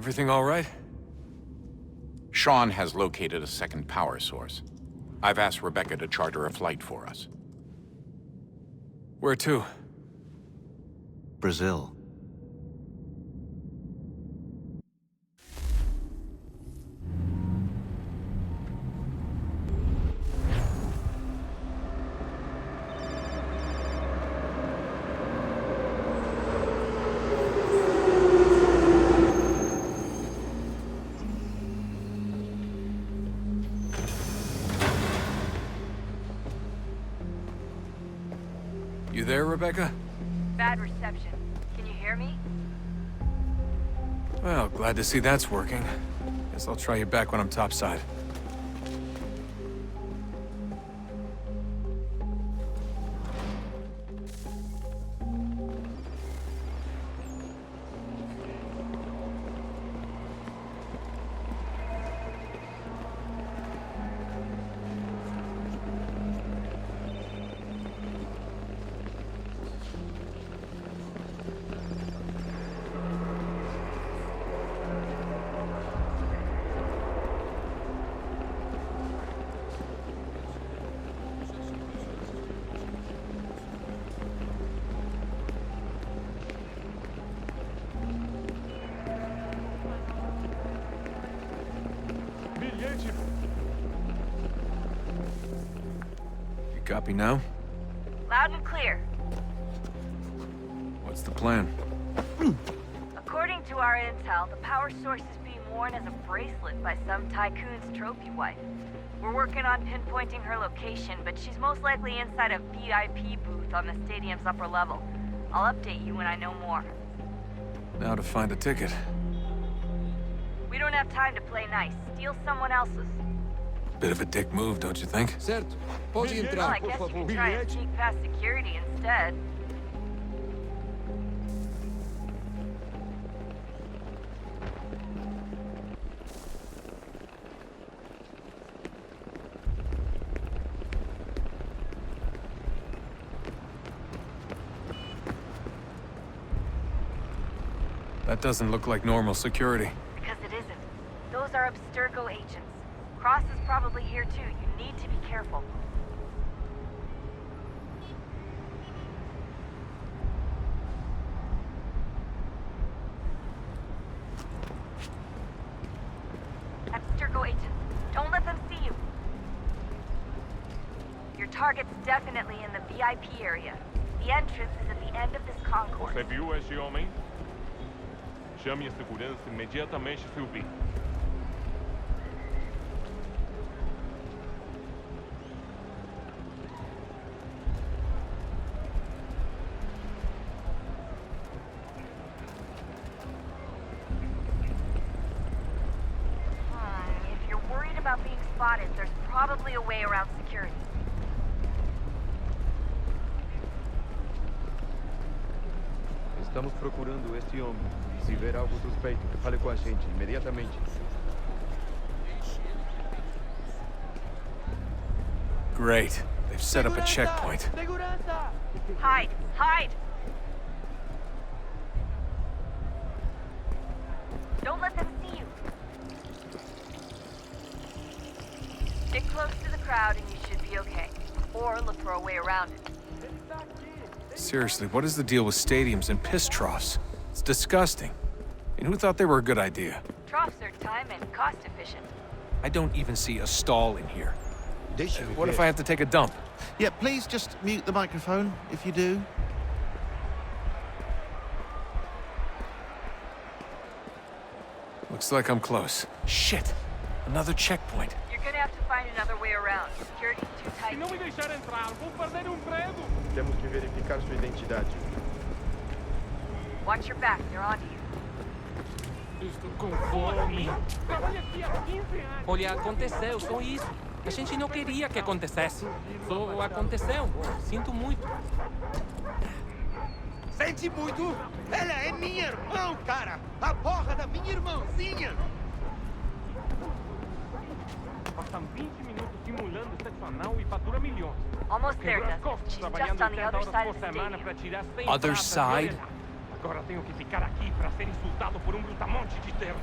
Everything all right? Sean has located a second power source. I've asked Rebecca to charter a flight for us. Where to? Brazil. You there, Rebecca? Bad reception. Can you hear me? Well, glad to see that's working. Guess I'll try you back when I'm topside. You copy now? Loud and clear. What's the plan? According to our intel, the power source is being worn as a bracelet by some tycoon's trophy wife. We're working on pinpointing her location, but she's most likely inside a VIP booth on the stadium's upper level. I'll update you when I know more. Now to find a ticket. We don't have time to play nice. Steal someone else's. Bit of a dick move, don't you think? Certo. Pode Well, entrar, I por guess you favor. can try and sneak past security instead. That doesn't look like normal security. Because it isn't. Those are Abstergo agents. Cross is probably here too. You need to be careful. Abstergo agents, don't let them see you. Your target's definitely in the VIP area. The entrance is at the end of this concourse. Você viu esse homem? Chame a segurança imediatamente se o vir. If you're worried about being spotted, there's probably a way around security. Estamos procurando este homem. Se ver algo suspeito, fale com a gente imediatamente. Great. They've set up a checkpoint. Hide! Hide! Don't let them see you. Stick close to the crowd and you should be okay. Or look for a way around it. Seriously, what is the deal with stadiums and piss troughs? It's disgusting. And who thought they were a good idea? Troughs are time and cost efficient. I don't even see a stall in here. Deixe-me What ver. if I have to take a dump? Yeah, please just mute the microphone if you do. Looks like I'm close. Shit! Another checkpoint. You're gonna have to find another way around. Security's too Se tight. não me deixar entrar, vou perder emprego. Temos que verificar sua identidade. Watch your back, they're onto you. Estou com fome. Trabalho aqui há 15 anos. Olha, aconteceu, só isso. A gente não queria que acontecesse. Só aconteceu. Sinto muito. Sente muito? Ela é minha irmã, cara! A porra da minha irmãzinha! Passam 20 minutos simulando sexo anal e fatura milhões. Almost there, Quebrou as Dustin. costas She's trabalhando just on the 80 other horas side por of the semana stadium. para tirar 100 Other pratas side? dele. Agora tenho que ficar aqui para ser insultado por um brutamonte de terra.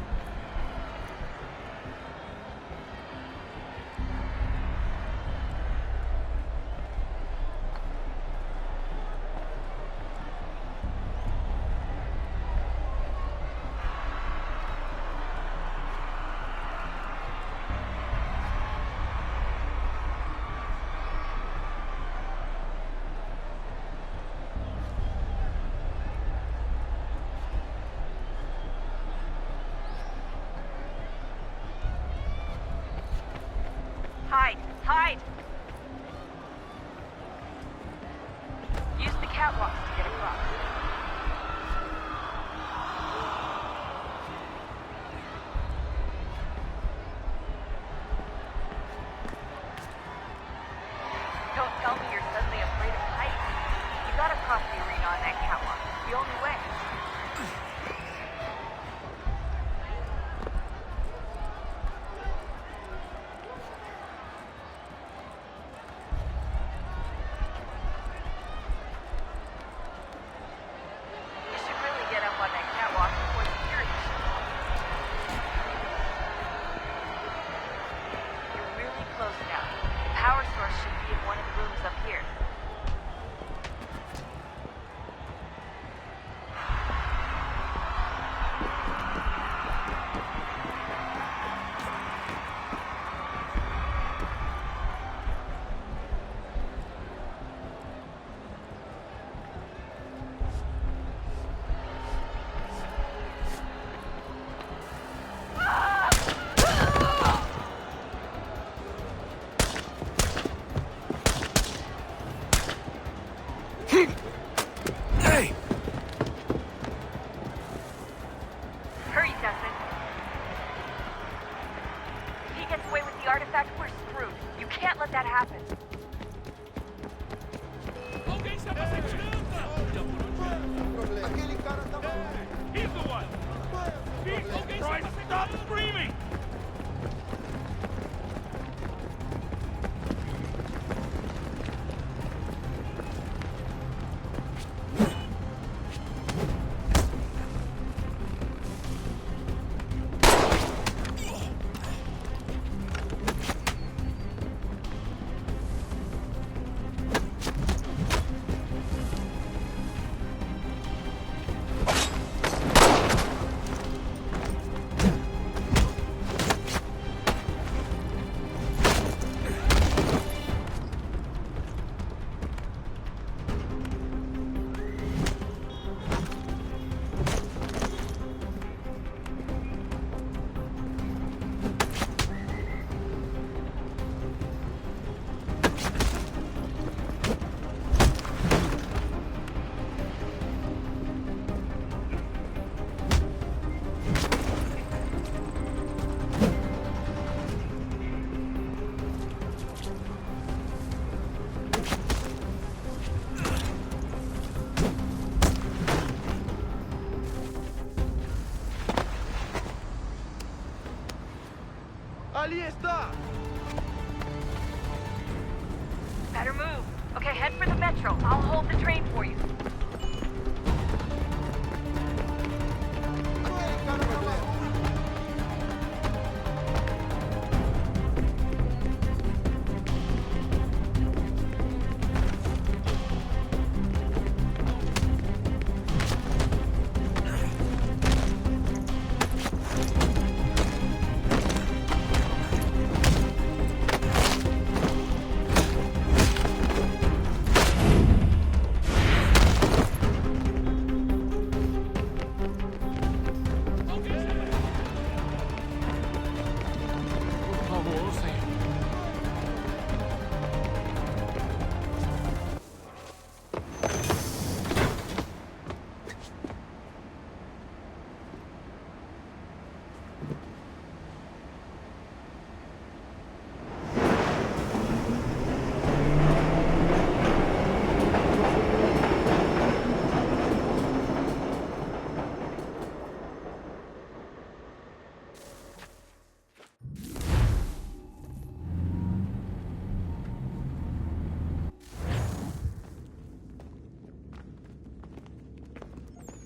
Hide! Hide! Use the catwalks to get across. Don't tell me you're suddenly afraid of heights. You gotta cross the arena on that catwalk. It's the only way. You should really get up on that catwalk before security shows up. You're really close now. The power source should be in one of the rooms up here. Hey! Hurry, Dustin. If he gets away with the artifact, we're screwed. You can't let that happen. He's the one! Jesus Christ, stop screaming! Ali está! Better move. Okay, head for the metro. I'll hold the train for you.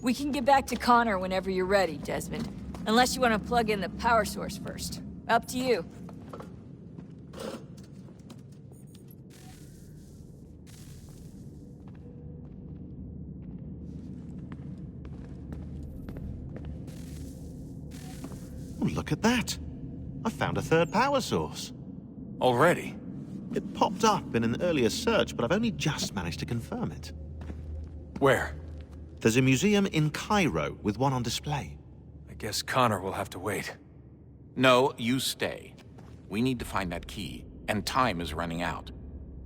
We can get back to Connor whenever you're ready, Desmond. Unless you want to plug in the power source first. Up to you. Oh, look at that. I found a third power source. Already? It popped up in an earlier search, but I've only just managed to confirm it. Where? There's a museum in Cairo with one on display. I guess Connor will have to wait. No, you stay. We need to find that key, and time is running out.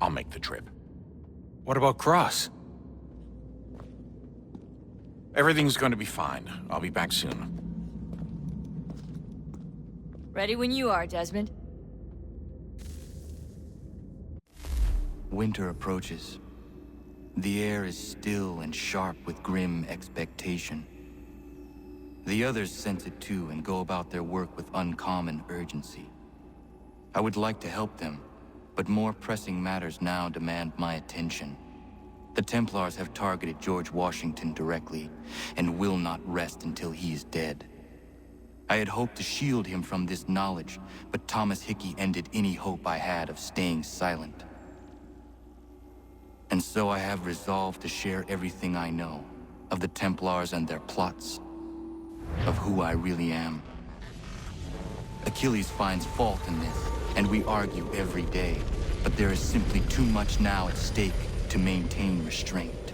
I'll make the trip. What about Cross? Everything's going to be fine. I'll be back soon. Ready when you are, Desmond. Winter approaches. The air is still and sharp with grim expectation. The others sense it too and go about their work with uncommon urgency. I would like to help them, but more pressing matters now demand my attention. The Templars have targeted George Washington directly, and will not rest until he is dead. I had hoped to shield him from this knowledge, but Thomas Hickey ended any hope I had of staying silent. And so I have resolved to share everything I know of the Templars and their plots, of who I really am. Achilles finds fault in this, and we argue every day, but there is simply too much now at stake to maintain restraint.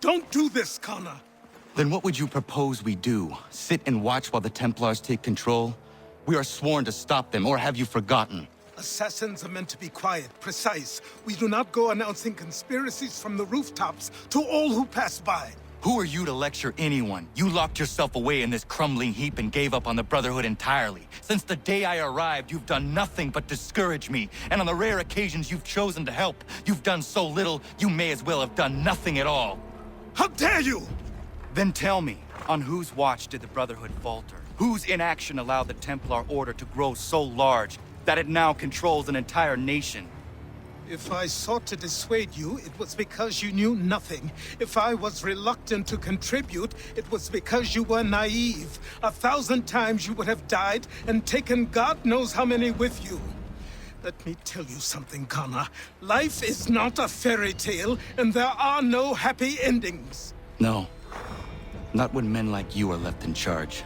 Don't do this, Connor! Then what would you propose we do? Sit and watch while the Templars take control? We are sworn to stop them, or have you forgotten? Assassins are meant to be quiet, precise. We do not go announcing conspiracies from the rooftops to all who pass by. Who are you to lecture anyone? You locked yourself away in this crumbling heap and gave up on the Brotherhood entirely. Since the day I arrived, you've done nothing but discourage me. And on the rare occasions you've chosen to help, you've done so little, you may as well have done nothing at all. How dare you! Then tell me, on whose watch did the Brotherhood falter? Whose inaction allowed the Templar Order to grow so large that it now controls an entire nation? If I sought to dissuade you, it was because you knew nothing. If I was reluctant to contribute, it was because you were naive. 1,000 times you would have died and taken God knows how many with you. Let me tell you something, Connor. Life is not a fairy tale, and there are no happy endings. No. Not when men like you are left in charge.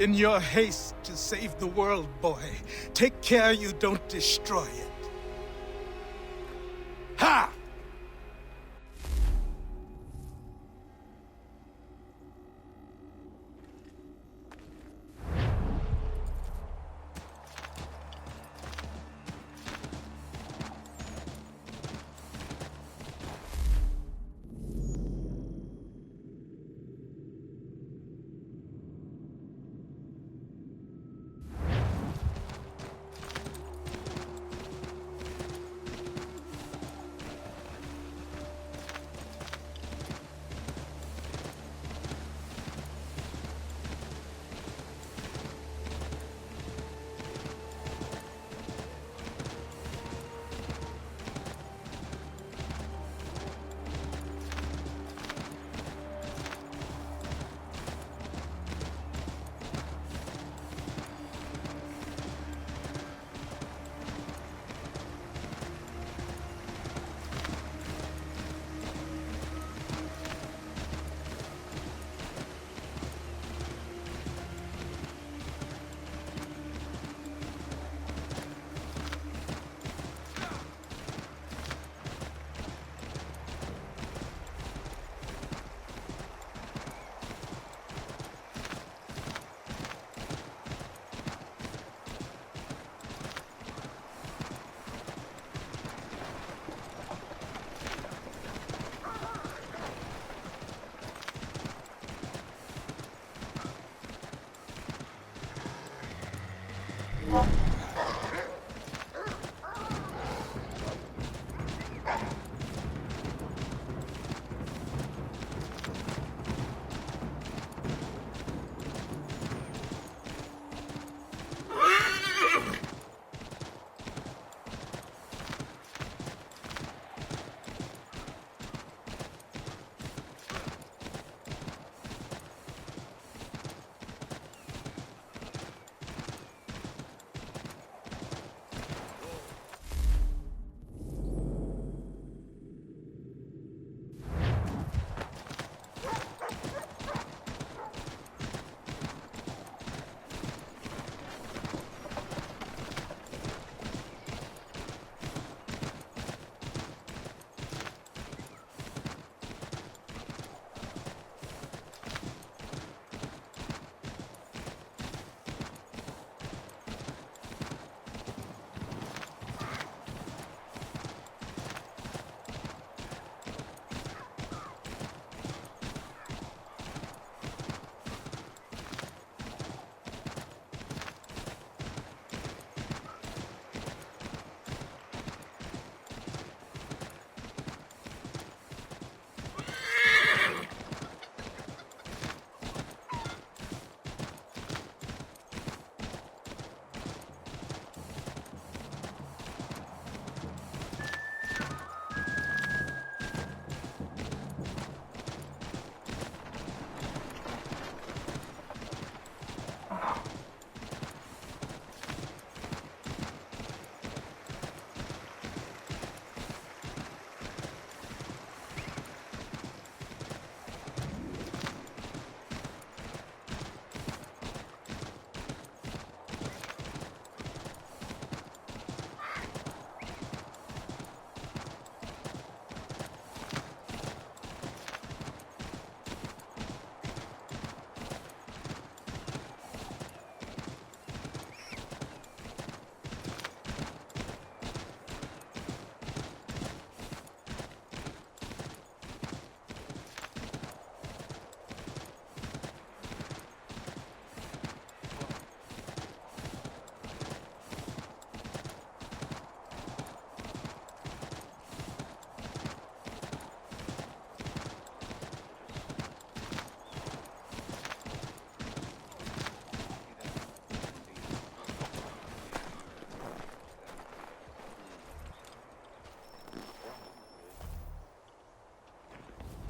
In your haste to save the world, boy, take care you don't destroy it. Ha!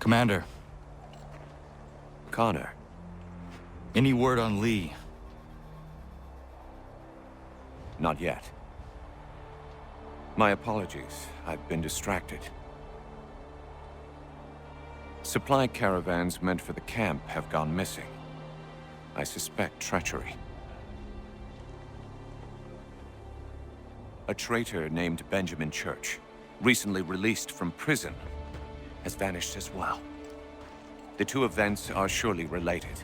Commander, Connor. any word on Lee? Not yet. My apologies. I've been distracted. Supply caravans meant for the camp have gone missing. I suspect treachery. A traitor named Benjamin Church, recently released from prison, has vanished as well. The two events are surely related.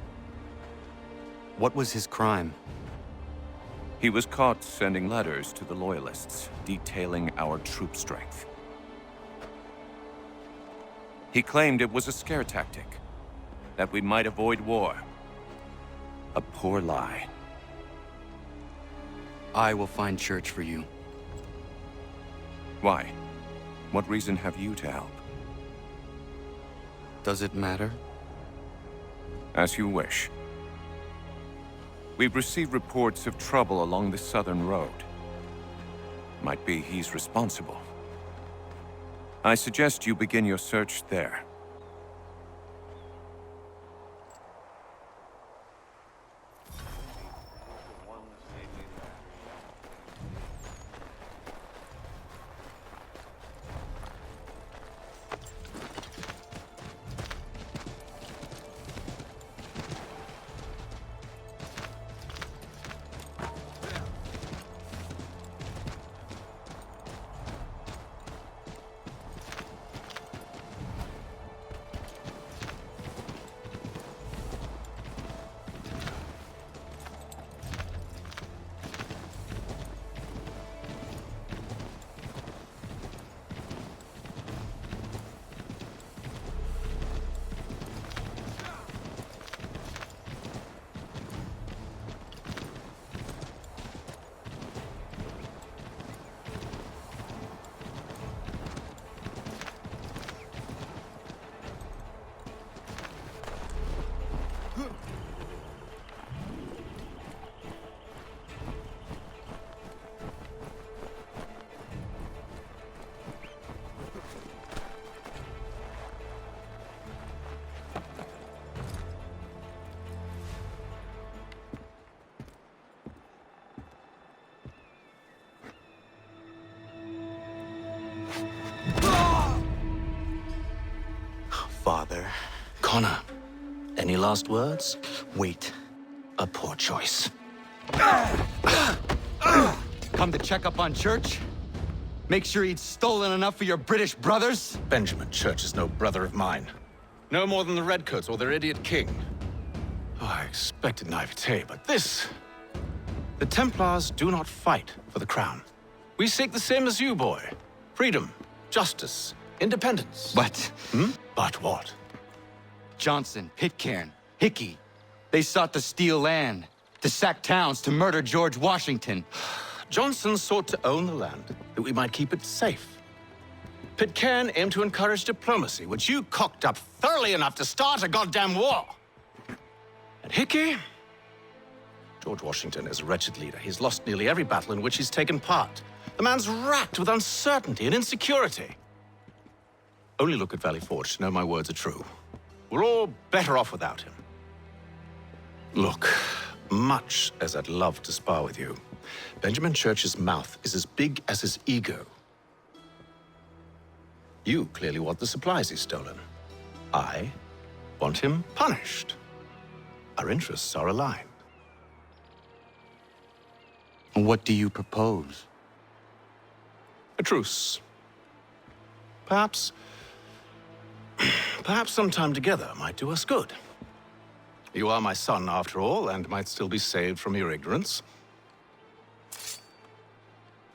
What was his crime? He was caught sending letters to the Loyalists, detailing our troop strength. He claimed it was a scare tactic, that we might avoid war. A poor lie. I will find Church for you. Why? What reason have you to help? Does it matter? As you wish. We've received reports of trouble along the southern road. Might be he's responsible. I suggest you begin your search there. Father. Connor, any last words? Wait. A poor choice. Come to check up on Church? Make sure he'd stolen enough for your British brothers? Benjamin Church is no brother of mine. No more than the Redcoats or their idiot king. Oh, I expected naivete, but this... The Templars do not fight for the crown. We seek the same as you, boy. Freedom, justice, independence. But... But what? Johnson, Pitcairn, Hickey, they sought to steal land, to sack towns, to murder George Washington. Johnson sought to own the land, that we might keep it safe. Pitcairn aimed to encourage diplomacy, which you cocked up thoroughly enough to start a goddamn war. And Hickey? George Washington is a wretched leader. He's lost nearly every battle in which he's taken part. The man's racked with uncertainty and insecurity. Only look at Valley Forge to know my words are true. We're all better off without him. Look, much as I'd love to spar with you, Benjamin Church's mouth is as big as his ego. You clearly want the supplies he's stolen. I want him punished. Our interests are aligned. What do you propose? A truce. Perhaps some time together might do us good. You are my son, after all, and might still be saved from your ignorance.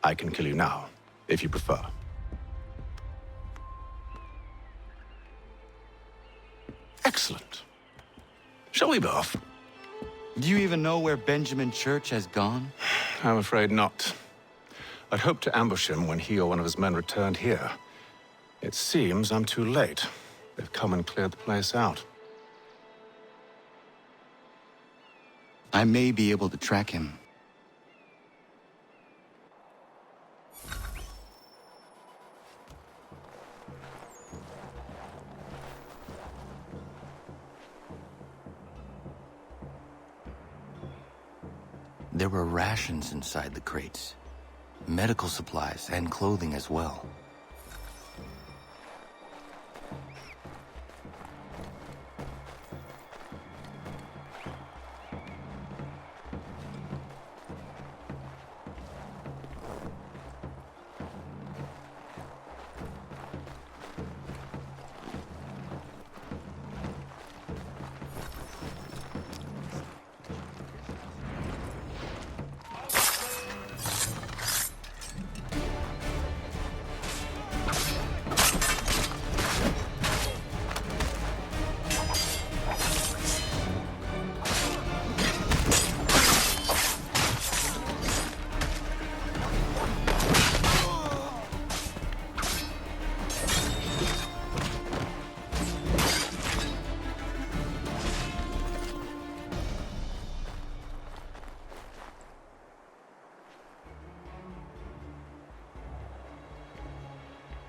I can kill you now, if you prefer. Excellent. Shall we be off? Do you even know where Benjamin Church has gone? I'm afraid not. I'd hoped to ambush him when he or one of his men returned here. It seems I'm too late. They've come and cleared the place out. I may be able to track him. rations inside the crates. Medical supplies and clothing as well.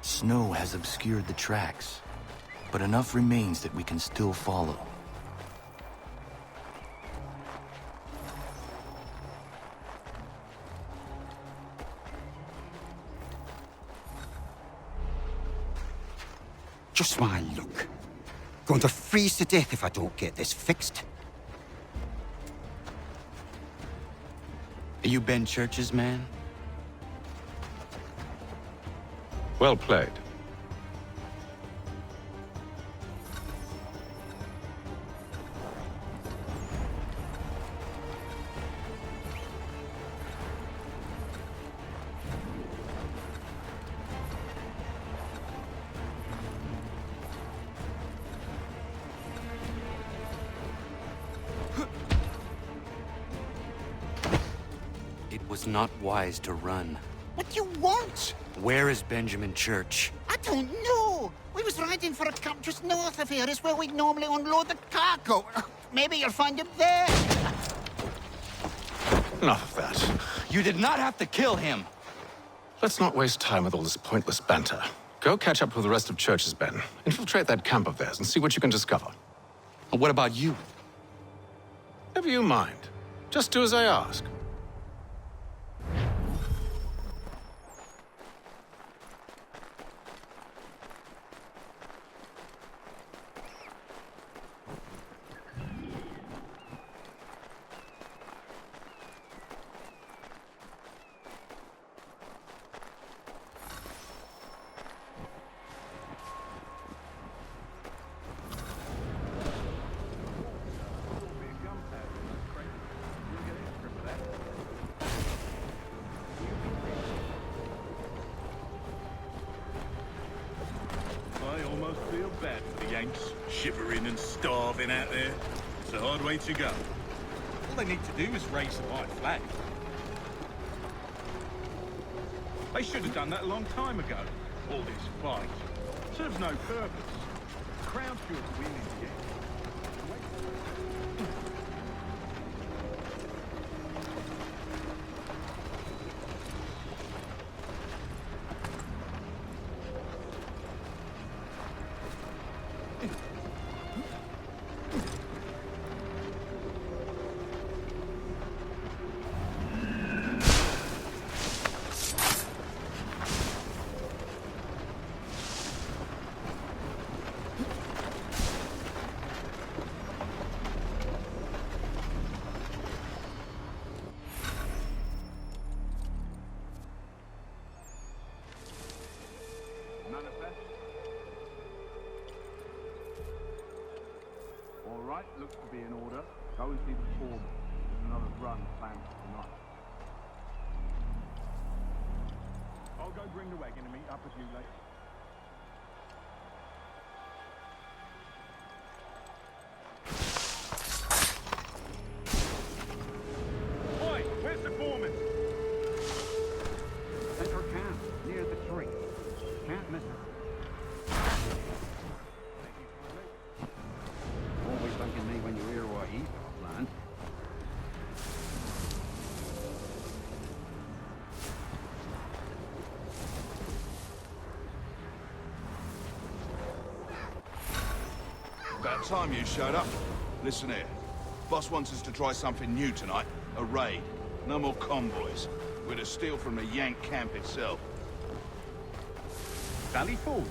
Snow has obscured the tracks, but enough remains that we can still follow. Just my luck. Going to freeze to death if I don't get this fixed. Are you Ben Church's man? Well played. It was not wise to run. What do you want? Where is Benjamin Church? I don't know. We was riding for a camp just north of here. Is where we'd normally unload the cargo. Maybe you'll find him there. Enough of that. You did not have to kill him. Let's not waste time with all this pointless banter. Go catch up with the rest of Church's men. Infiltrate that camp of theirs and see what you can discover. And what about you? Never you mind. Just do as I ask. Almost feel bad for the Yanks, shivering and starving out there. It's a hard way to go. All they need to do is raise the white flag. They should have done that a long time ago. All this fight serves no purpose. The Crown should win in the end. Looks to be in order. Go and see the foreman. There's another run planned for tonight. I'll go bring the wagon and meet up with you later. Oi, where's the foreman? Central camp, near the tree. Can't miss her. Always thanking me when you hear what he's got planned. About time you showed up. Listen here. Boss wants us to try something new tonight. A raid. No more convoys. We're to steal from the Yank camp itself. Valley Forge?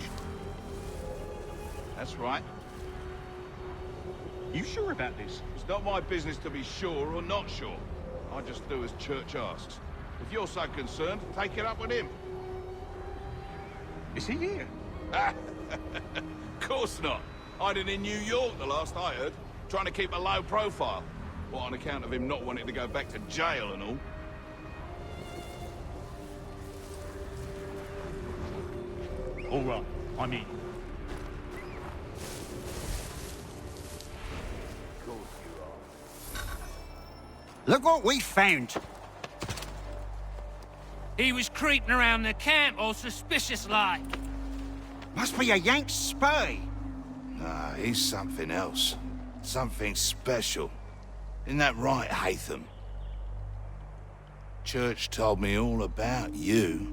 That's right. You sure about this? It's not my business to be sure or not sure. I just do as Church asks. If you're so concerned, take it up with him. Is he here? Course not. Hiding in New York, the last I heard. Trying to keep a low profile. What, on account of him not wanting to go back to jail and all? All right, I'm in. Look what we found. He was creeping around the camp all suspicious-like. Must be a Yank spy. Nah, he's something else. Something special. Isn't that right, Hatham? Church told me all about you.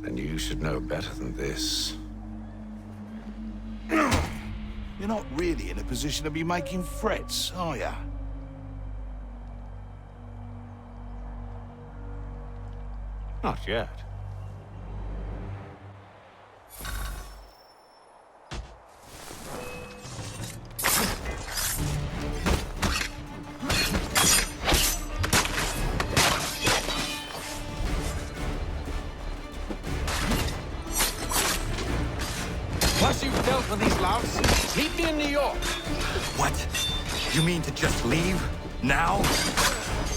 Then you should know better than this. You're not really in a position to be making threats, are ya? Not yet. Once you've dealt with these louts, meet me in New York. What? You mean to just leave? Now?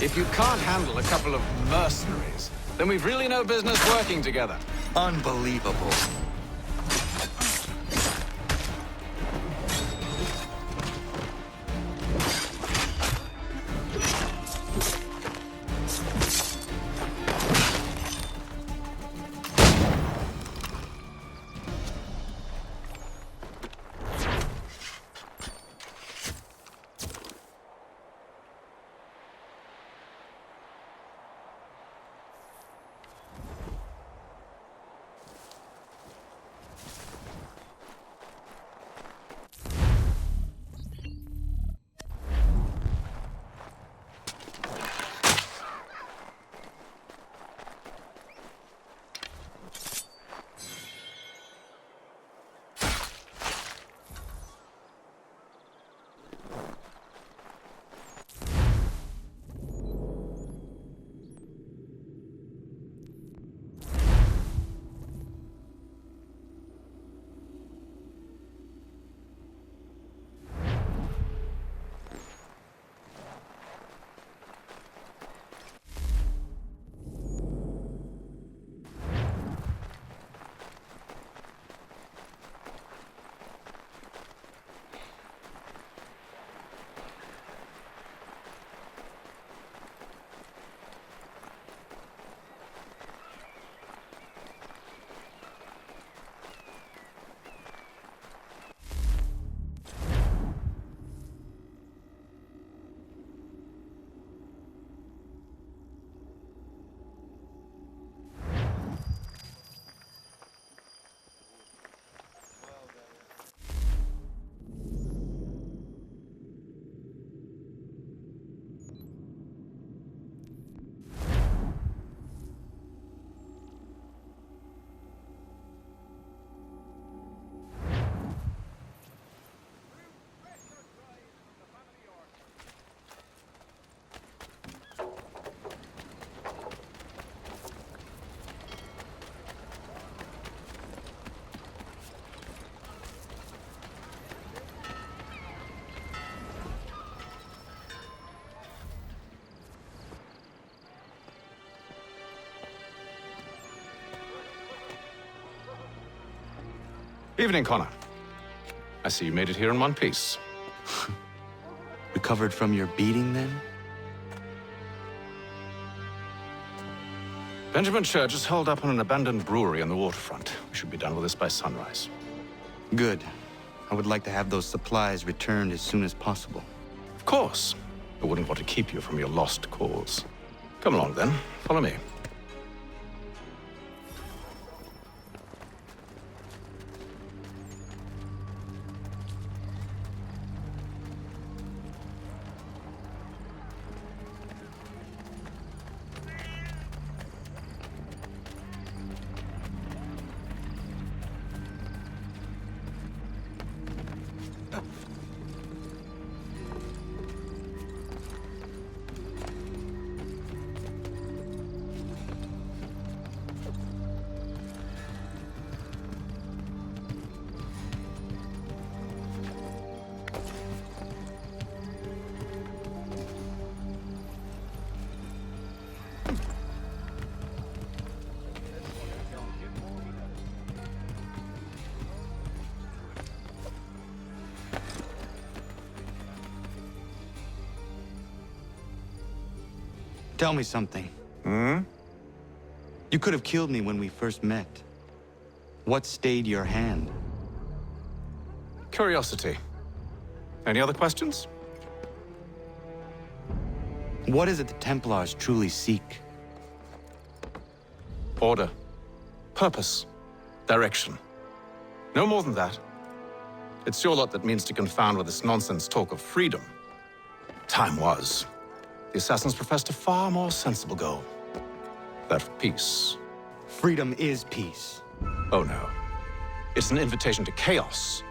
If you can't handle a couple of mercenaries, then we've really no business working together. Unbelievable. Evening, Connor. I see you made it here in one piece. Recovered from your beating, then? Benjamin Church is holed up on an abandoned brewery on the waterfront. We should be done with this by sunrise. Good. I would like to have those supplies returned as soon as possible. Of course. I wouldn't want to keep you from your lost cause. Come along, then. Follow me. Tell me something. Hmm? You could have killed me when we first met. What stayed your hand? Curiosity. Any other questions? What is it the Templars truly seek? Order. Purpose. Direction. No more than that. It's your lot that means to confound with this nonsense talk of freedom. Time was. The assassins professed a far more sensible goal. That of peace. Freedom is peace. Oh no. It's an invitation to chaos.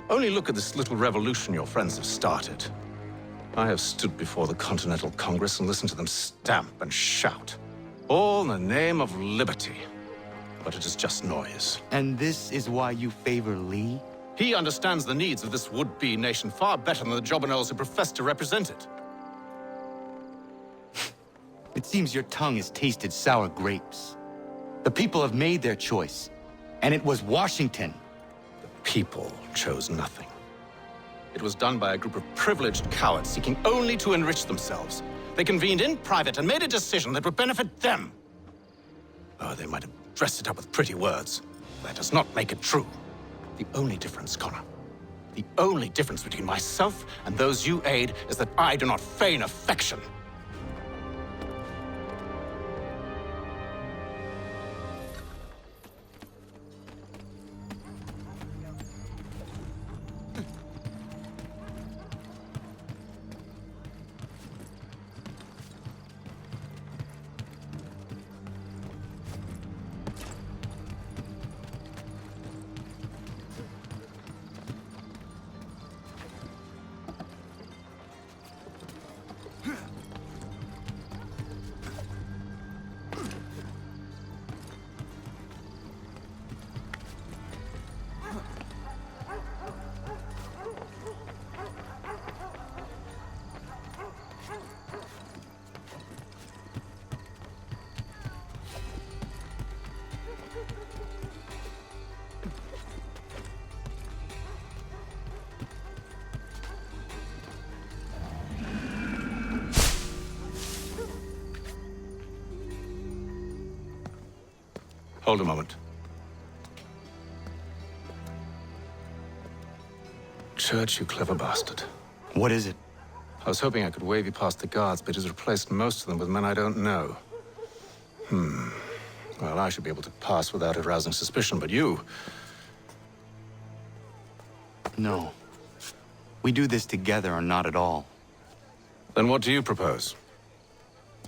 Only look at this little revolution your friends have started. I have stood before the Continental Congress and listened to them stamp and shout. All in the name of liberty. But it is just noise. And this is why you favor Lee? He understands the needs of this would-be nation far better than the jobberknolls who profess to represent it. It seems your tongue has tasted sour grapes. The people have made their choice, and it was Washington. The people chose nothing. It was done by a group of privileged cowards seeking only to enrich themselves. They convened in private and made a decision that would benefit them. Oh, they might have dressed it up with pretty words. That does not make it true. The only difference, Connor, the only difference between myself and those you aid is that I do not feign affection. Hold a moment. Church, you clever bastard. What is it? I was hoping I could wave you past the guards, but he's replaced most of them with men I don't know. Well, I should be able to pass without arousing suspicion, but you... No. We do this together or not at all. Then what do you propose?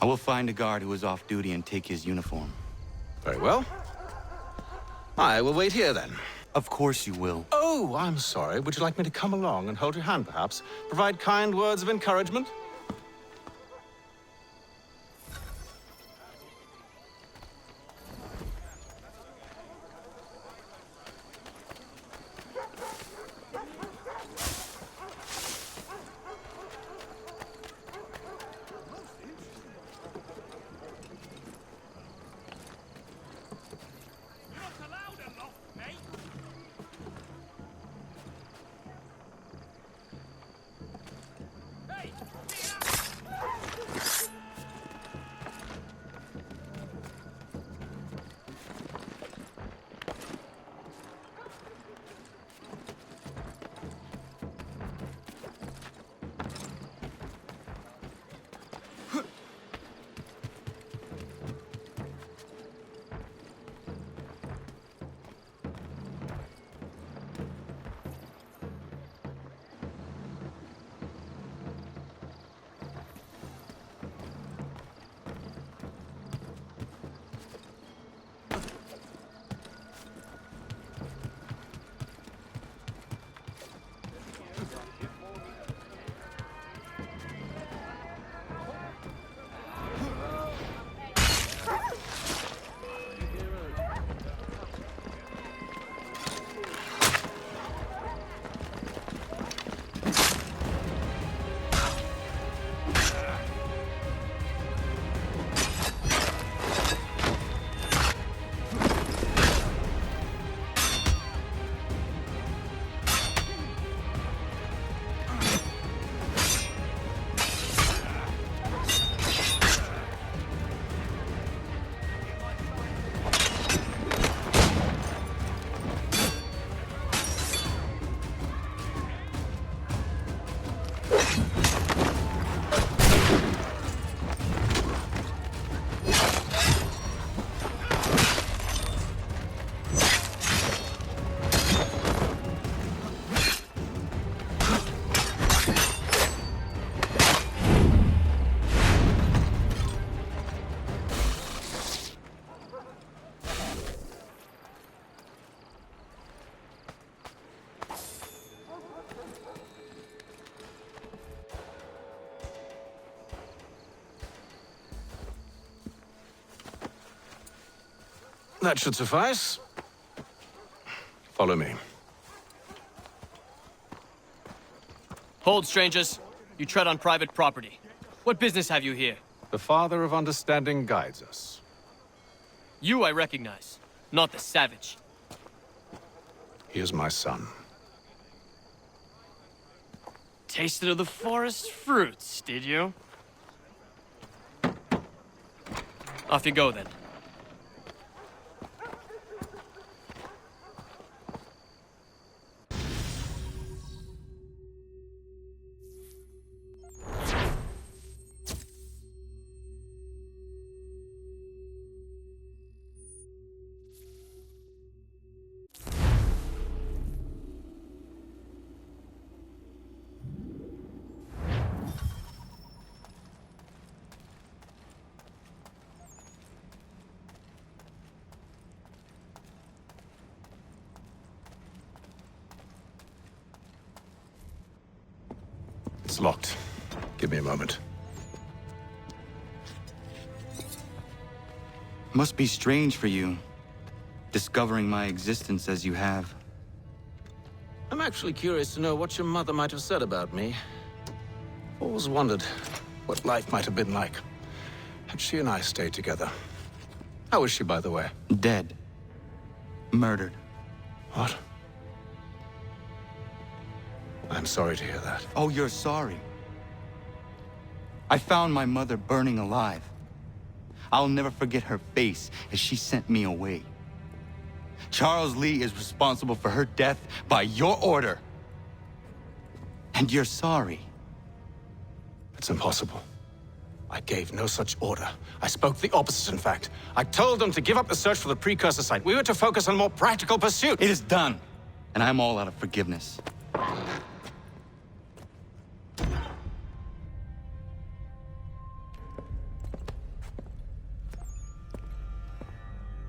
I will find a guard who is off duty and take his uniform. Very well. I will wait here, then. Of course you will. Oh, I'm sorry. Would you like me to come along and hold your hand, perhaps? Provide kind words of encouragement? That should suffice. Follow me. Hold, strangers. You tread on private property. What business have you here? The Father of Understanding guides us. You I recognize, not the savage. He is my son. Tasted of the forest fruits, did you? Off you go, then. It's locked. Give me a moment. Must be strange for you, discovering my existence as you have. I'm actually curious to know what your mother might have said about me. Always wondered what life might have been like had she and I stayed together. How is she, by the way? Dead. Murdered. What? I'm sorry to hear that. Oh, you're sorry. I found my mother burning alive. I'll never forget her face as she sent me away. Charles Lee is responsible for her death by your order. And you're sorry. It's impossible. I gave no such order. I spoke the opposite, in fact. I told them to give up the search for the precursor site. We were to focus on more practical pursuits. It is done, and I'm all out of forgiveness.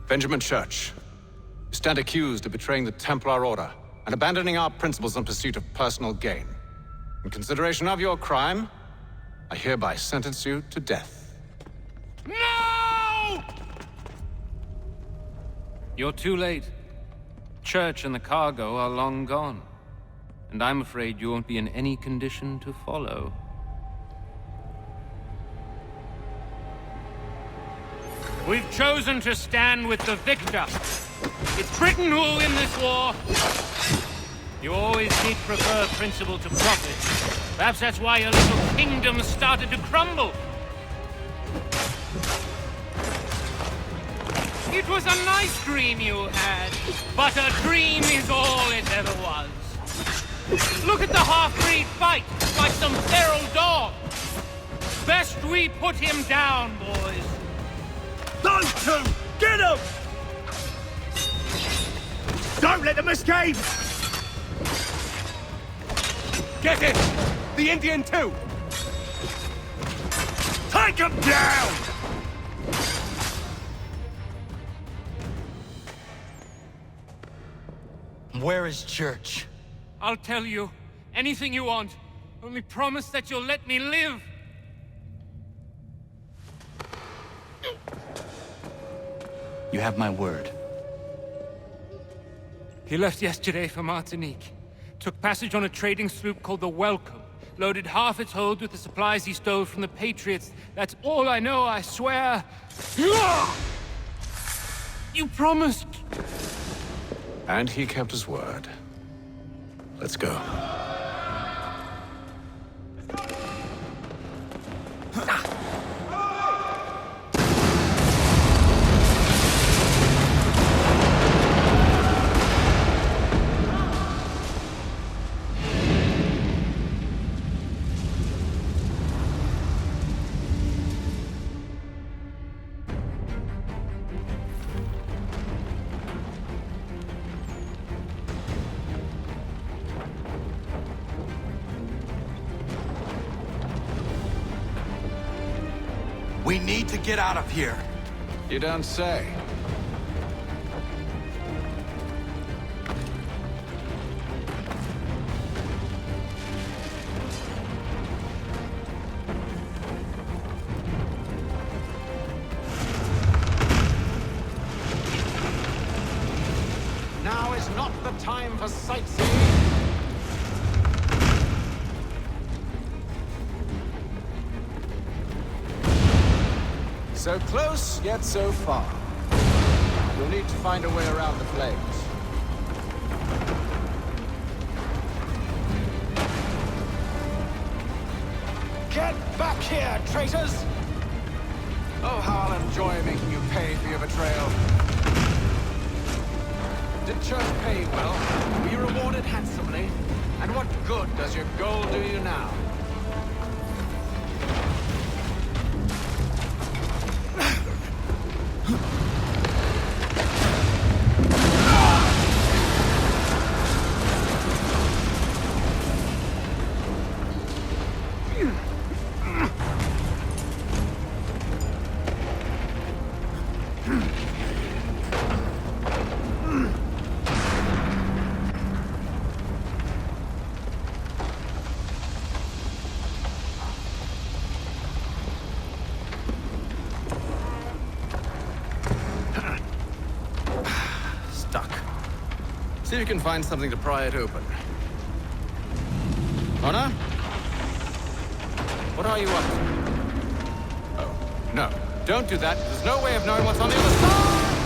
Benjamin Church, you stand accused of betraying the Templar Order and abandoning our principles in pursuit of personal gain. In consideration of your crime, I hereby sentence you to death. No! You're too late. Church and the cargo are long gone. And I'm afraid you won't be in any condition to follow. We've chosen to stand with the victor. It's Britain who will win this war. You always did prefer principle to profit. Perhaps that's why your little kingdom started to crumble. It was a nice dream you had, but a dream is all it ever was. Look at the half-breed fight, like some feral dog. Best we put him down, boys. Those two! Get them! Don't let them escape! Get it! The Indian too! Take them down! Where is Church? I'll tell you anything you want. Only promise that you'll let me live. You have my word. He left yesterday for Martinique. Took passage on a trading sloop called the Welcome. Loaded half its hold with the supplies he stole from the Patriots. That's all I know, I swear. You promised. And he kept his word. Let's go. We need to get out of here. You don't say. got time for sightseeing. So close, yet so far. You'll need to find a way around the flames. Get back here, traitors! Oh, how I'll enjoy making you pay for your betrayal. Did Church pay well? Were you rewarded handsomely? And what good does your gold do you now? See if you can find something to pry it open. Connor? What are you up to? Oh, no. Don't do that. There's no way of knowing what's on the other side!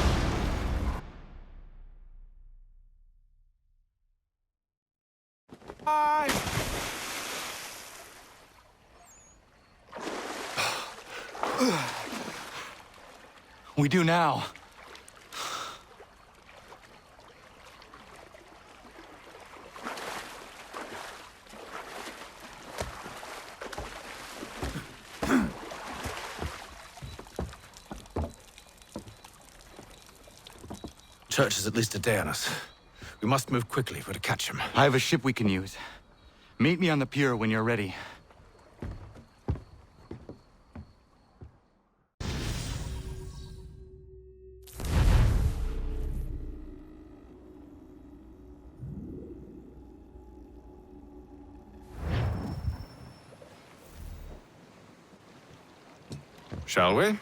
Bye! We do now. Church is at least a day on us. We must move quickly if we're to catch him. I have a ship we can use. Meet me on the pier when you're ready. Shall we?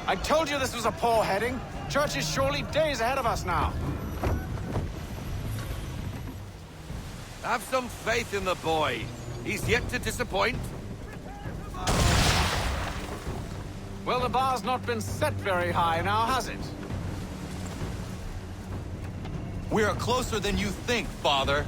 I told you this was a poor heading. Church is surely days ahead of us now. Have some faith in the boy. He's yet to disappoint. Well, the bar's not been set very high now, has it? We are closer than you think, Father.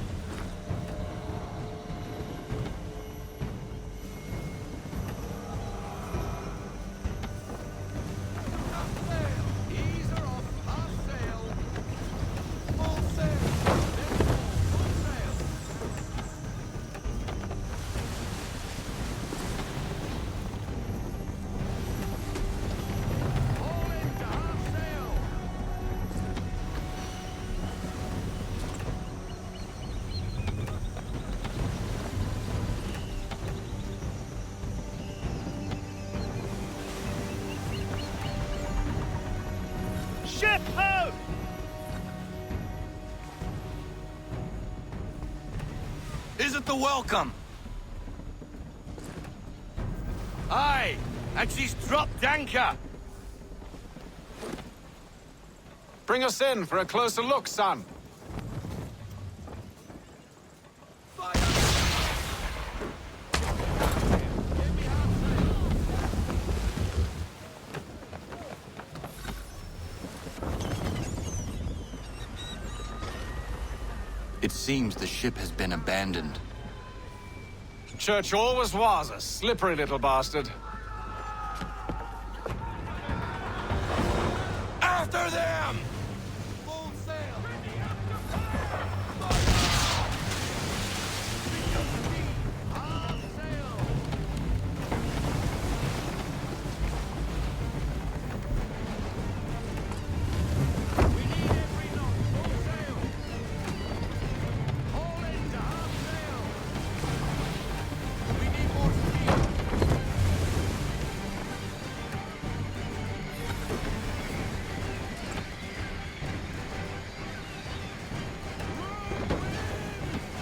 Ship ho! Isn't the welcome? Aye, and she's dropped anchor. Bring us in for a closer look, son. It seems the ship has been abandoned. Church always was a slippery little bastard. After them!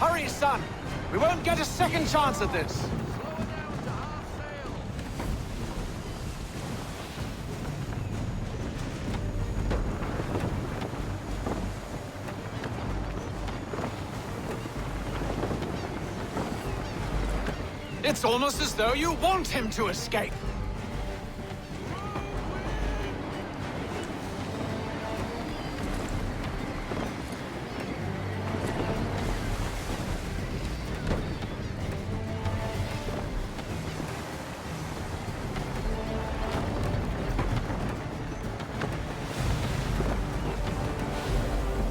Hurry, son! We won't get a second chance at this! It's almost as though you want him to escape!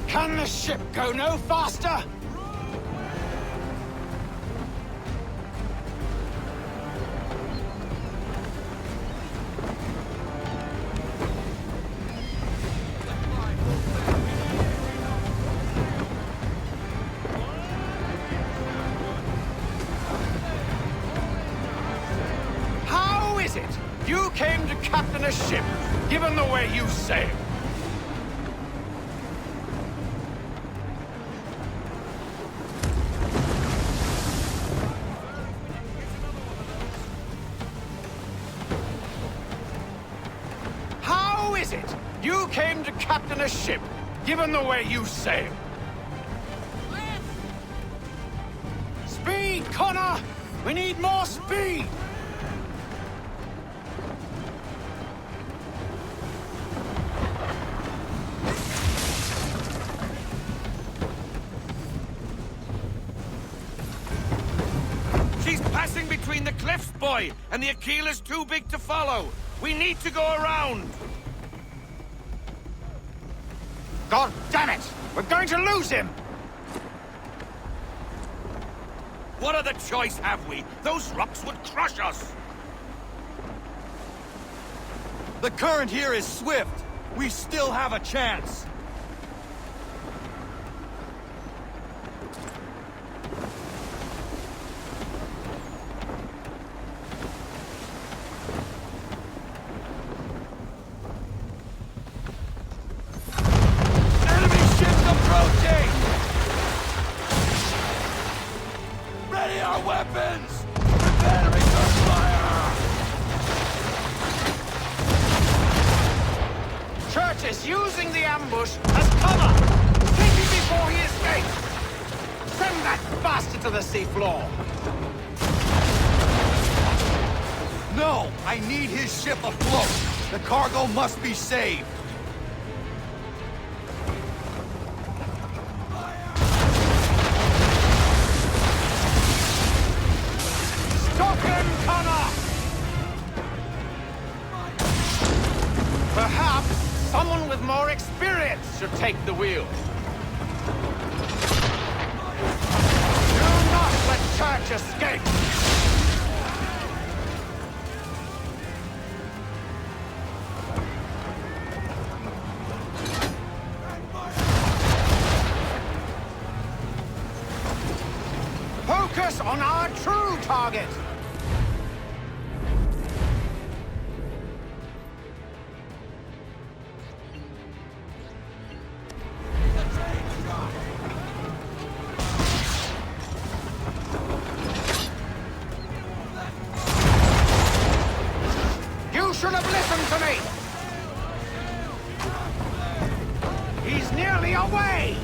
Can the ship go no faster? How is it you came to captain a ship, given the way you sail? You came to captain a ship, given the way you sail. Speed, Connor! We need more speed! She's passing between the cliffs, boy, and the Aquila's too big to follow. We need to go around. God damn it! We're going to lose him! What other choice have we? Those rocks would crush us! The current here is swift. We still have a chance. Weapons! Prepare to return fire! Church is using the ambush as cover! Take him before he escapes! Send that bastard to the seafloor! No! I need his ship afloat! The cargo must be saved! Perhaps someone with more experience should take the wheel. Do not let Church escape! Focus on our true target! You should have listened to me! He's nearly away!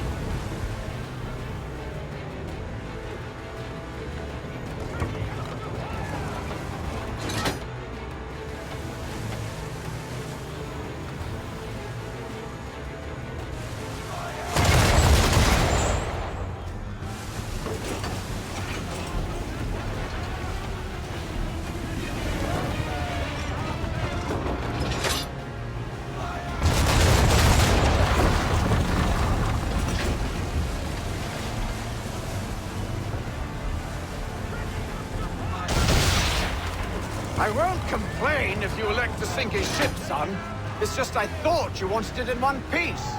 I won't complain if you elect to sink his ship, son. It's just I thought you wanted it in one piece.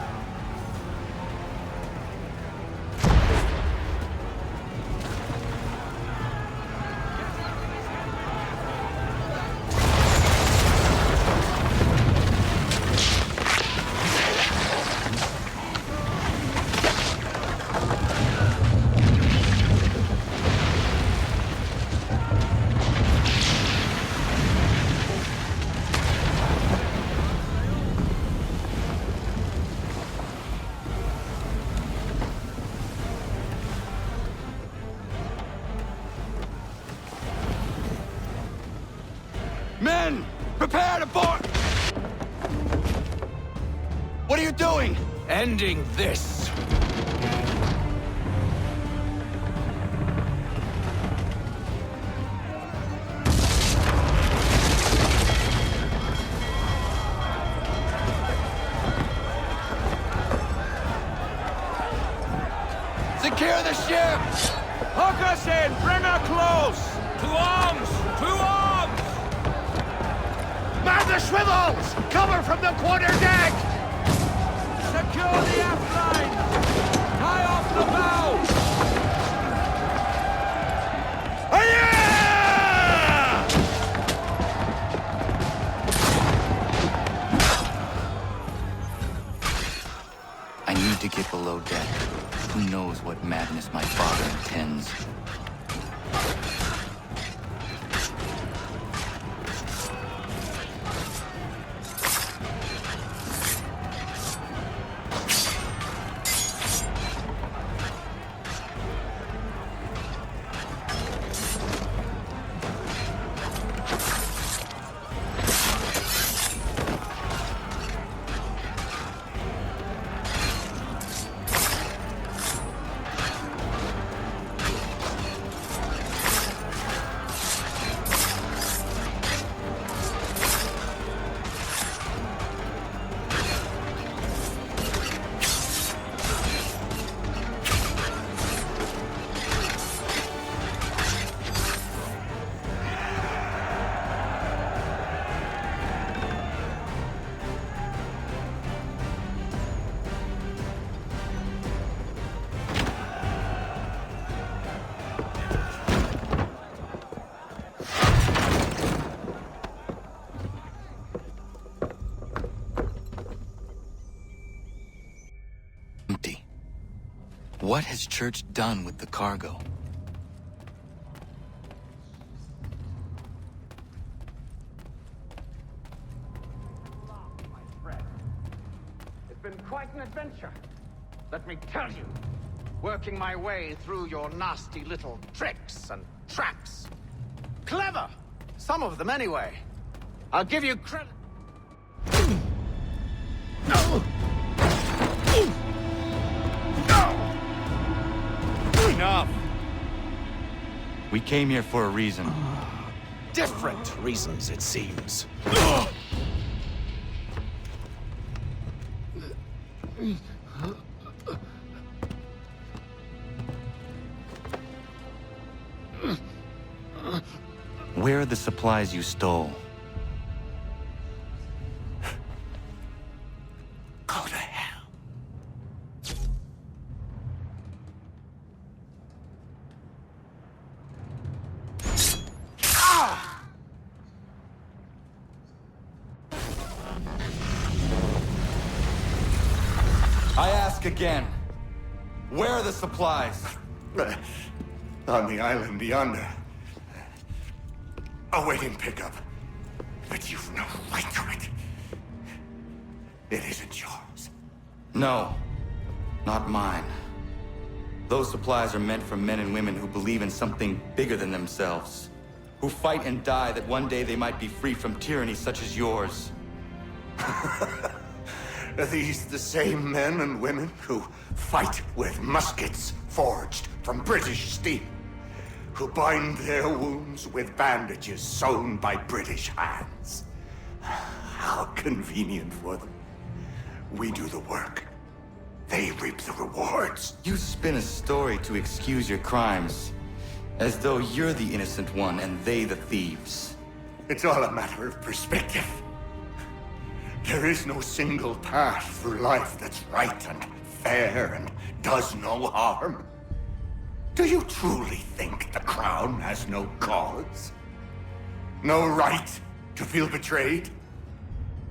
Men! Prepare to board! What are you doing? Ending this. Secure the ship! Hook us in! Bring her close! To arms! To arms! Man the swivels! Cover from the quarter deck! Secure the aft line! Tie off the bow! I need to get below deck. Who knows what madness my father intends? Empty. What has Church done with the cargo? It's been quite an adventure. Let me tell you. Working my way through your nasty little tricks and traps. Clever! Some of them, anyway. I'll give you credit. Enough! We came here for a reason. Different reasons, it seems. Where are the supplies you stole? Go to hell. I ask again. Where are the supplies? On the island yonder. Awaiting pickup. But you've no right to it. It isn't yours. No, not mine. Those supplies are meant for men and women who believe in something bigger than themselves. Who fight and die that one day they might be free from tyranny such as yours. Are these the same men and women who fight with muskets forged from British steel? Who bind their wounds with bandages sewn by British hands? How convenient for them. We do the work. They reap the rewards. You spin a story to excuse your crimes, as though you're the innocent one and they the thieves. It's all a matter of perspective. There is no single path through life that's right and fair and does no harm. Do you truly think the Crown has no cause? No right to feel betrayed?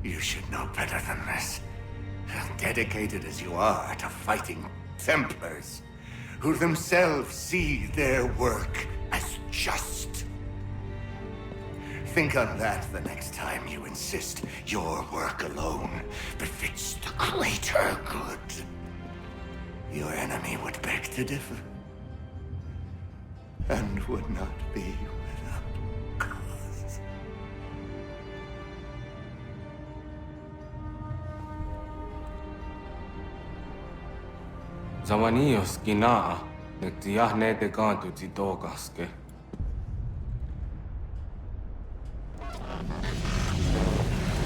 You should know better than this. Dedicated as you are to fighting Templars, who themselves see their work as just. Think on that the next time you insist your work alone befits the greater good. Your enemy would beg to differ, and would not be without cause. Zawanios Ginaa, Nectiahne de Gantu Tidogaske.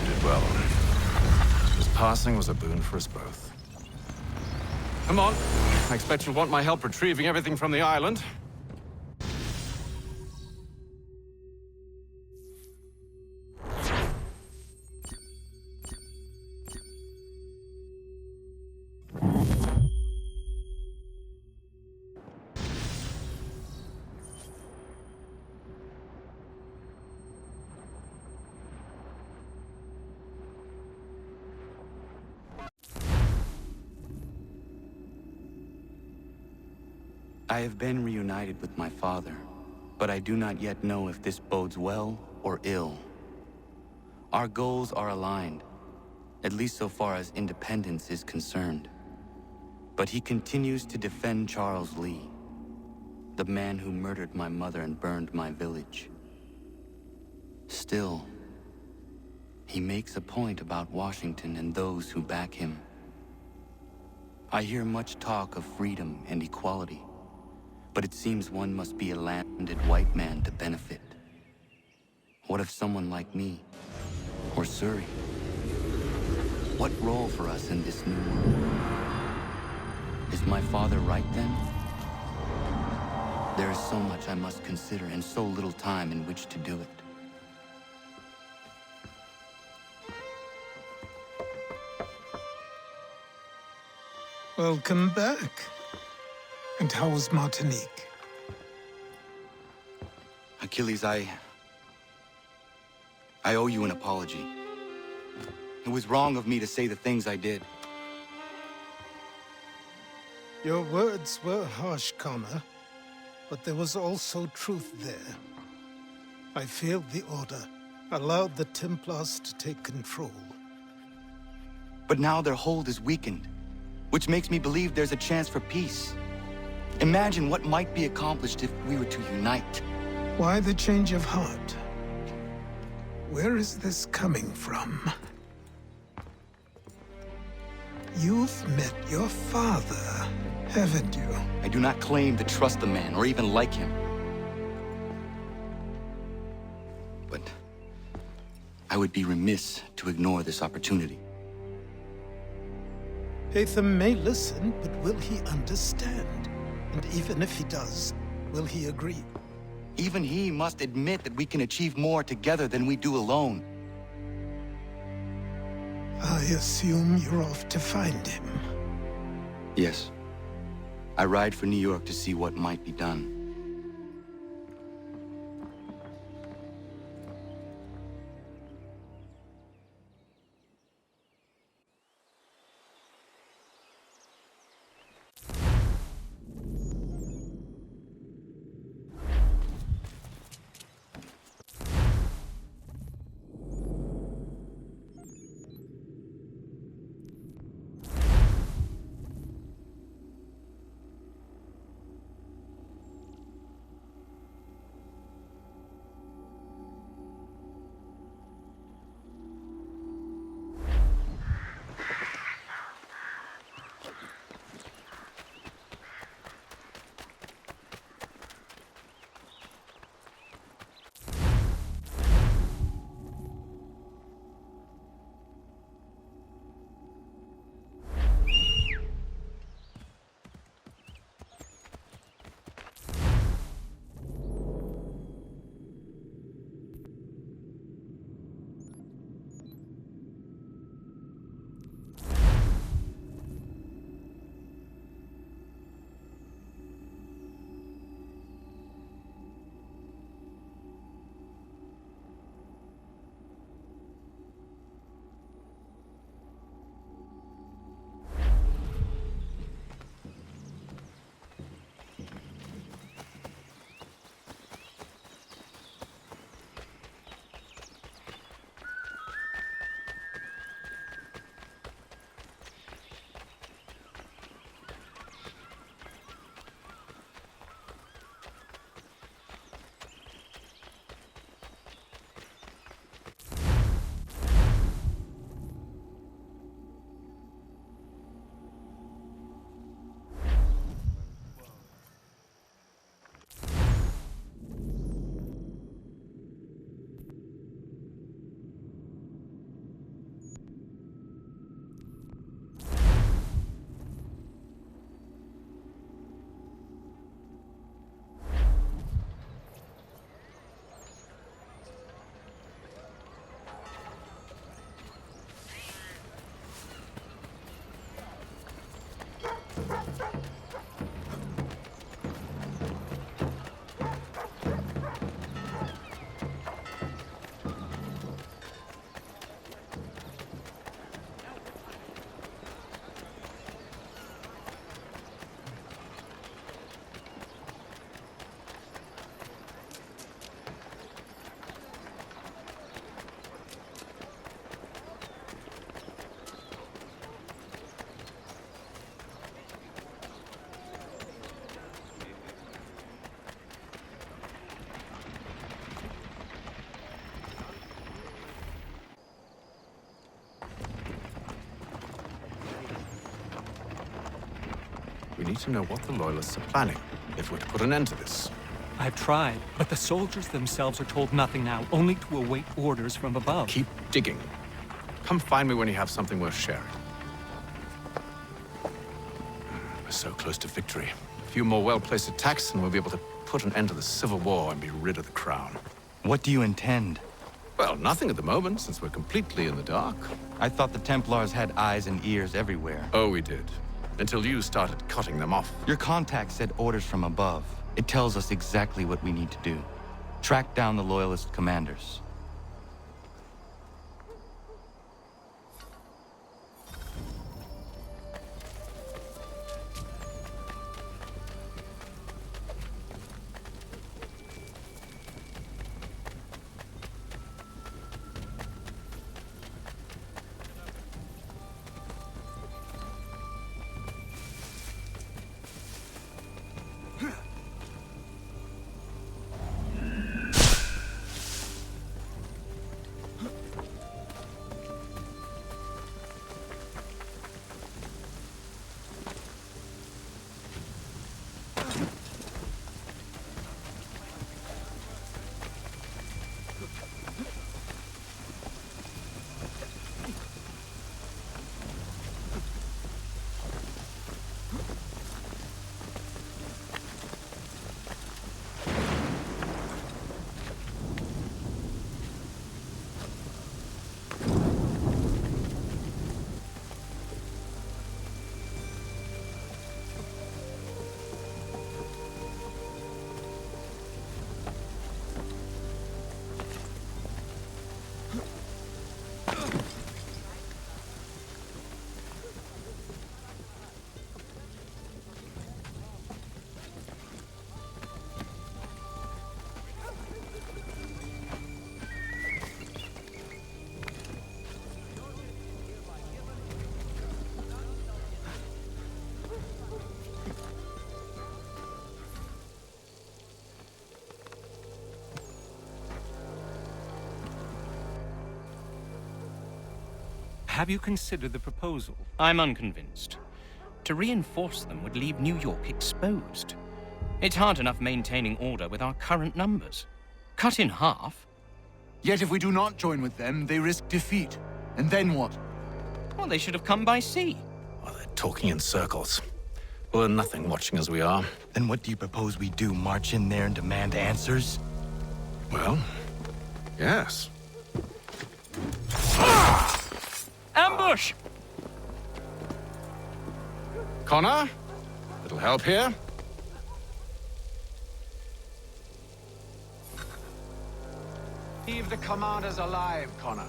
Did well. His passing was a boon for us both. Come on. I expect you'll want my help retrieving everything from the island. I have been reunited with my father, but I do not yet know if this bodes well or ill. Our goals are aligned, at least so far as independence is concerned. But he continues to defend Charles Lee, the man who murdered my mother and burned my village. Still, he makes a point about Washington and those who back him. I hear much talk of freedom and equality, but it seems one must be a landed white man to benefit. What if someone like me, or Surrey? What role for us in this new world? Is my father right then? There is so much I must consider and so little time in which to do it. Welcome back. And how was Martinique? Achilles, I owe you an apology. It was wrong of me to say the things I did. Your words were harsh, Connor, but there was also truth there. I failed the Order, allowed the Templars to take control. But now their hold is weakened, which makes me believe there's a chance for peace. Imagine what might be accomplished if we were to unite. Why the change of heart? Where is this coming from? You've met your father, haven't you? I do not claim to trust the man or even like him. But I would be remiss to ignore this opportunity. Hatham may listen, but will he understand? And even if he does, will he agree? Even he must admit that we can achieve more together than we do alone. I assume you're off to find him. Yes. I ride for New York to see what might be done. We need to know what the Loyalists are planning, if we're to put an end to this. I've tried, but the soldiers themselves are told nothing now, only to await orders from above. Keep digging. Come find me when you have something worth sharing. We're so close to victory. A few more well-placed attacks and we'll be able to put an end to the Civil War and be rid of the crown. What do you intend? Well, nothing at the moment, since we're completely in the dark. I thought the Templars had eyes and ears everywhere. Oh, we did. Until you started cutting them off. Your contact said orders from above. It tells us exactly what we need to do. Track down the Loyalist commanders. Have you considered the proposal? I'm unconvinced. To reinforce them would leave New York exposed. It's hard enough maintaining order with our current numbers. Cut in half. Yet if we do not join with them, they risk defeat. And then what? Well, they should have come by sea. Well, they're talking in circles. We'll learn nothing watching as we are. Then what do you propose we do? March in there and demand answers? Well, yes. Ambush! Connor? Little help here? Leave the commanders alive, Connor.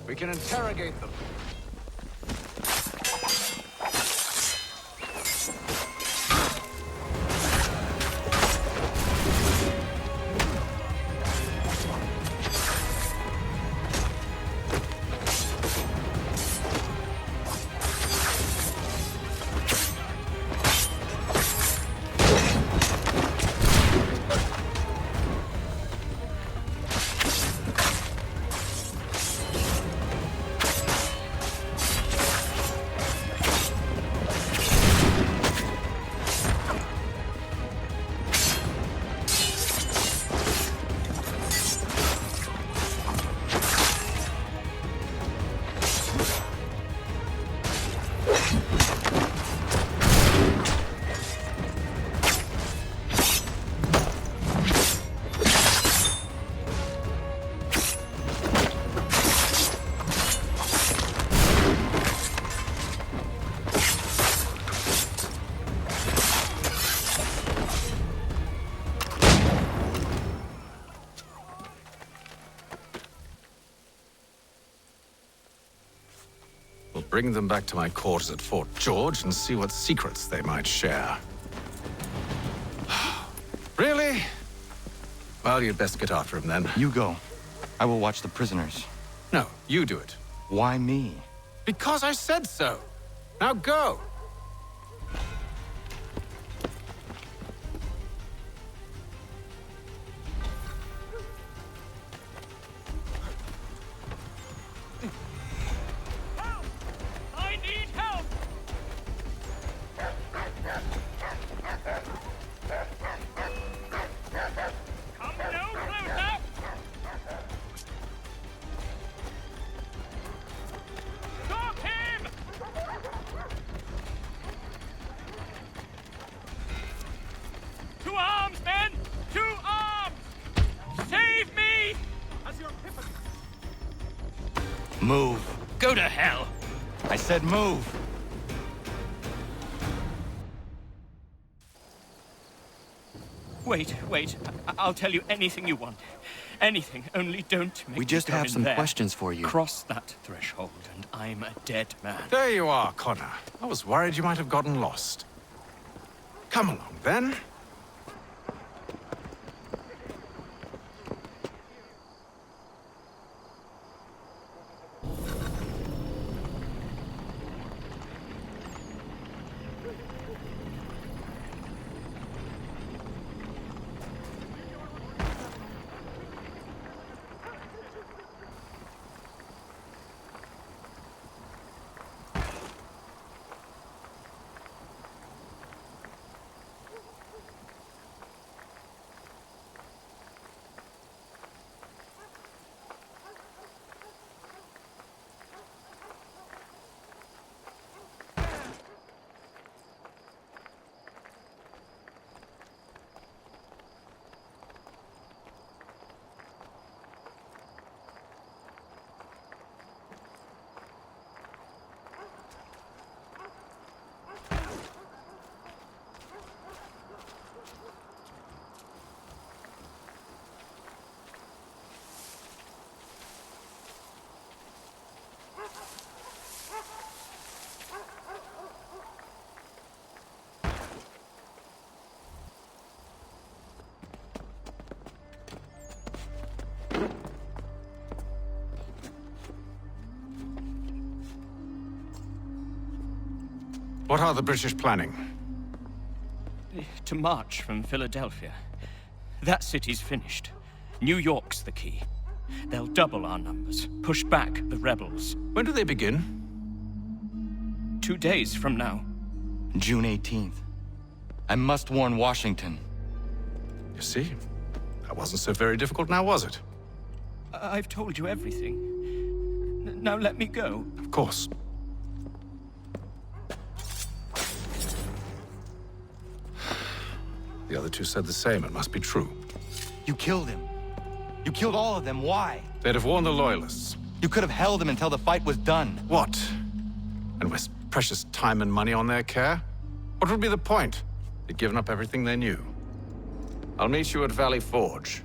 We can interrogate them. Bring them back to my quarters at Fort George and see what secrets they might share. Really? Well, you'd best get after him then. You go. I will watch the prisoners. No, you do it. Why me? Because I said so. Now go. I need help! Move. Go to hell. I said move. Wait. I'll tell you anything you want. Anything, only don't make We just me go have in some there. questions for you. Cross that threshold, and I'm a dead man. There you are, Connor. I was worried you might have gotten lost. Come along, then. What are the British planning? To march from Philadelphia. That city's finished. New York's the key. They'll double our numbers, push back the rebels. When do they begin? 2 days from now. June 18th. I must warn Washington. You see? That wasn't so very difficult now, was it? I've told you everything. Now let me go. Of course. The other two said the same. It must be true. You killed him. You killed all of them. Why? They'd have warned the Loyalists. You could have held him until the fight was done. What? And waste precious time and money on their care? What would be the point? They'd given up everything they knew. I'll meet you at Valley Forge.